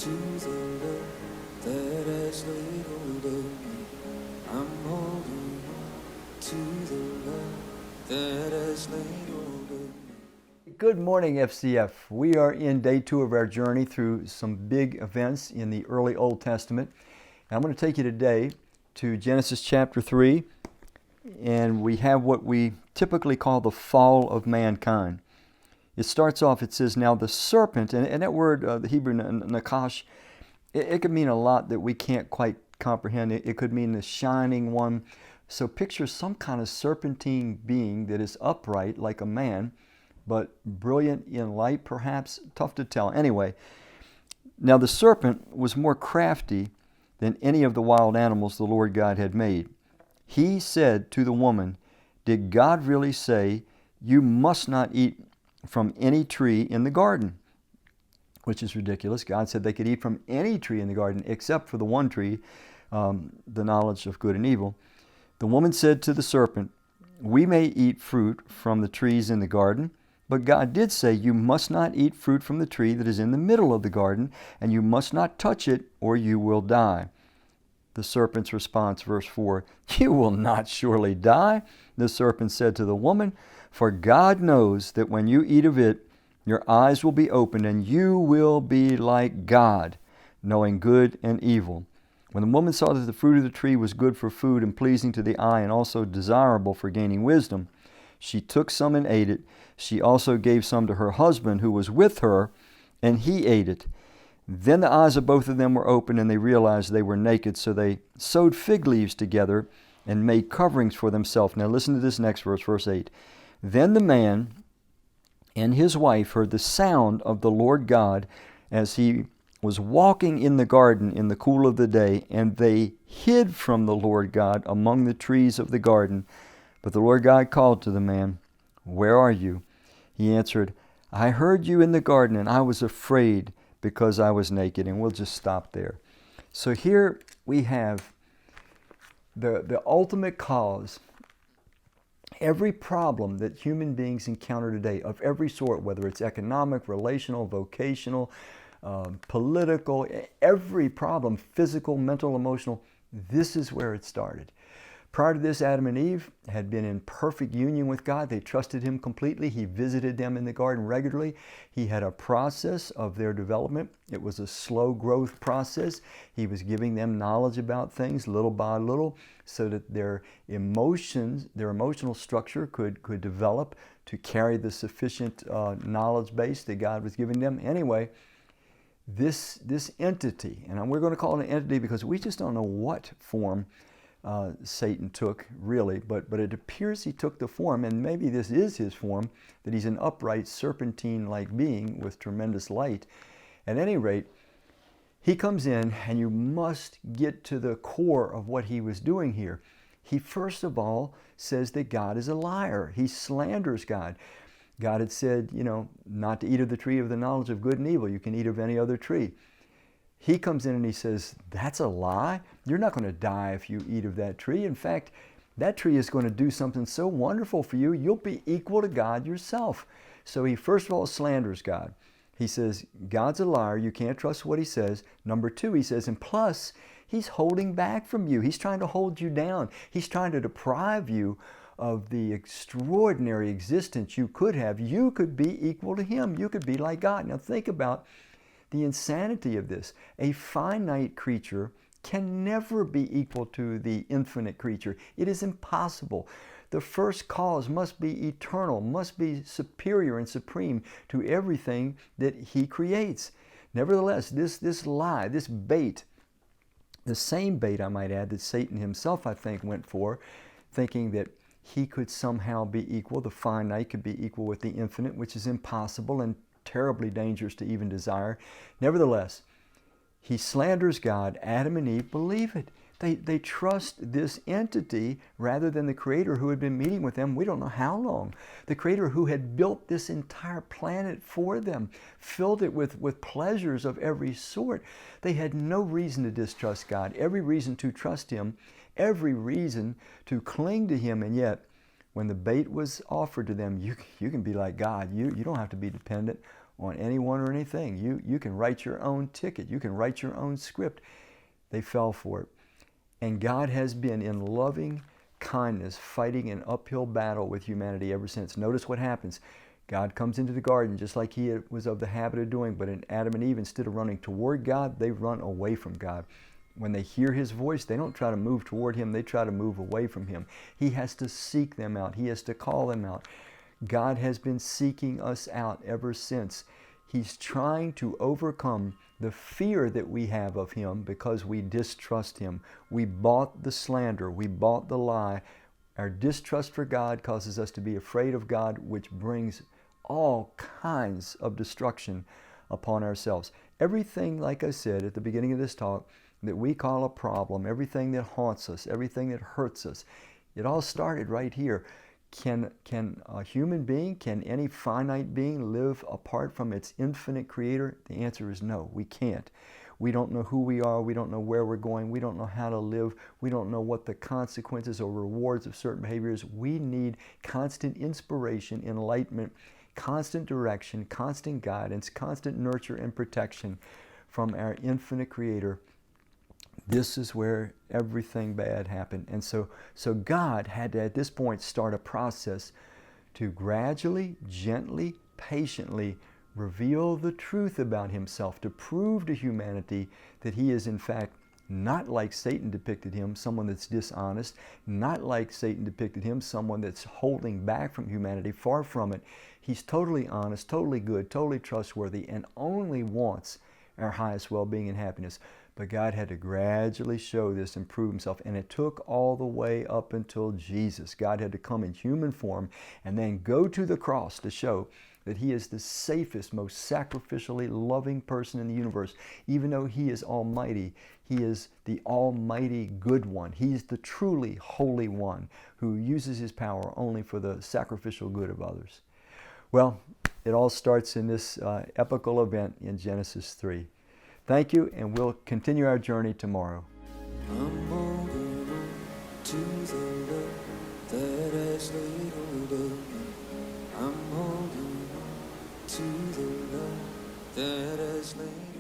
to the love that has laid hold of me. I'm holding on to the love that has laid hold of me. Good morning, FCF. We are in day 2 of our journey through some big events in the early Old Testament. And I'm going to take you today to Genesis chapter 3, and we have what we typically call the fall of mankind. It starts off, it says, now the serpent, and that word, the Hebrew nakash, it could mean a lot that we can't quite comprehend. It could mean the shining one. So picture some kind of serpentine being that is upright like a man, but brilliant in light, perhaps. Tough to tell. Anyway, now the serpent was more crafty than any of the wild animals the Lord God had made. He said to the woman, did God really say, you must not eat from any tree in the garden? Which is ridiculous. God said they could eat from any tree in the garden except for the one tree, the knowledge of good and evil. The woman said to the serpent, we may eat fruit from the trees in the garden, but God did say, you must not eat fruit from the tree that is in the middle of the garden, and you must not touch it, or you will die. The serpent's response, verse 4, you will not surely die. The serpent said to the woman, for God knows that when you eat of it, your eyes will be opened, and you will be like God, knowing good and evil. When the woman saw that the fruit of the tree was good for food and pleasing to the eye and also desirable for gaining wisdom, she took some and ate it. She also gave some to her husband who was with her, and he ate it. Then the eyes of both of them were opened, and they realized they were naked. So they sewed fig leaves together and made coverings for themselves. Now listen to this next verse, verse 8. Then the man and his wife heard the sound of the Lord God as he was walking in the garden in the cool of the day, and they hid from the Lord God among the trees of the garden. But the Lord God called to the man, where are you? He answered, I heard you in the garden, and I was afraid because I was naked. And we'll just stop there. So here we have the ultimate cause. Every problem that human beings encounter today, of every sort, whether it's economic, relational, vocational, political, every problem, physical, mental, emotional, this is where it started. Prior to this, Adam and Eve had been in perfect union with God. They trusted Him completely. He visited them in the garden regularly. He had a process of their development. It was a slow growth process. He was giving them knowledge about things little by little so that their emotions, their emotional structure could develop to carry the sufficient knowledge base that God was giving them. Anyway, this entity, and we're going to call it an entity because we just don't know what form Satan took, really, but it appears he took the form, and maybe this is his form, that he's an upright serpentine-like being with tremendous light. At any rate, he comes in, and you must get to the core of what he was doing here. He first of all says that God is a liar. He slanders God. God had said, not to eat of the tree of the knowledge of good and evil. You can eat of any other tree. He comes in and he says, that's a lie. You're not going to die if you eat of that tree. In fact, that tree is going to do something so wonderful for you, you'll be equal to God yourself. So he first of all slanders God. He says, God's a liar. You can't trust what He says. Number 2, he says, and plus, He's holding back from you. He's trying to hold you down. He's trying to deprive you of the extraordinary existence you could have. You could be equal to Him. You could be like God. Now think about the insanity of this. A finite creature can never be equal to the infinite creature. It is impossible. The first cause must be eternal, must be superior and supreme to everything that He creates. Nevertheless, this lie, this bait, the same bait, I might add, that Satan himself, I think, went for, thinking that he could somehow be equal, the finite could be equal with the infinite, which is impossible and terribly dangerous to even desire. Nevertheless, he slanders God. Adam and Eve believe it. They trust this entity rather than the Creator who had been meeting with them we don't know how long. The Creator who had built this entire planet for them, filled it with pleasures of every sort. They had no reason to distrust God, every reason to trust Him, every reason to cling to Him, and yet when the bait was offered to them, you can be like God. You don't have to be dependent on anyone or anything. You can write your own ticket. You can write your own script. They fell for it. And God has been in loving kindness fighting an uphill battle with humanity ever since. Notice what happens. God comes into the garden just like he was of the habit of doing, but in Adam and Eve, instead of running toward God, they run away from God. When they hear his voice, they don't try to move toward him, they try to move away from him. He has to seek them out. He has to call them out. God has been seeking us out ever since. He's trying to overcome the fear that we have of him because we distrust him. We bought the slander. We bought the lie. Our distrust for God causes us to be afraid of God, which brings all kinds of destruction upon ourselves. Everything, like I said at the beginning of this talk, that we call a problem, everything that haunts us, everything that hurts us, it all started right here. Can a human being, can any finite being live apart from its infinite creator? The answer is no, we can't. We don't know who we are, we don't know where we're going, we don't know how to live, we don't know what the consequences or rewards of certain behaviors. We need constant inspiration, enlightenment, constant direction, constant guidance, constant nurture and protection from our infinite creator. This is where everything bad happened. And so God had to, at this point, start a process to gradually, gently, patiently reveal the truth about himself, to prove to humanity that he is in fact not like Satan depicted him, someone that's dishonest, not like Satan depicted him, someone that's holding back from humanity. Far from it. He's totally honest, totally good, totally trustworthy, and only wants our highest well-being and happiness. But God had to gradually show this and prove himself. And it took all the way up until Jesus. God had to come in human form and then go to the cross to show that he is the safest, most sacrificially loving person in the universe. Even though he is almighty, he is the almighty good one. He's the truly holy one who uses his power only for the sacrificial good of others. Well, it all starts in this epical event in Genesis 3. Thank you, and we'll continue our journey tomorrow. I'm holding on to the love that has laid hold of me. I'm holding on to the love that has laid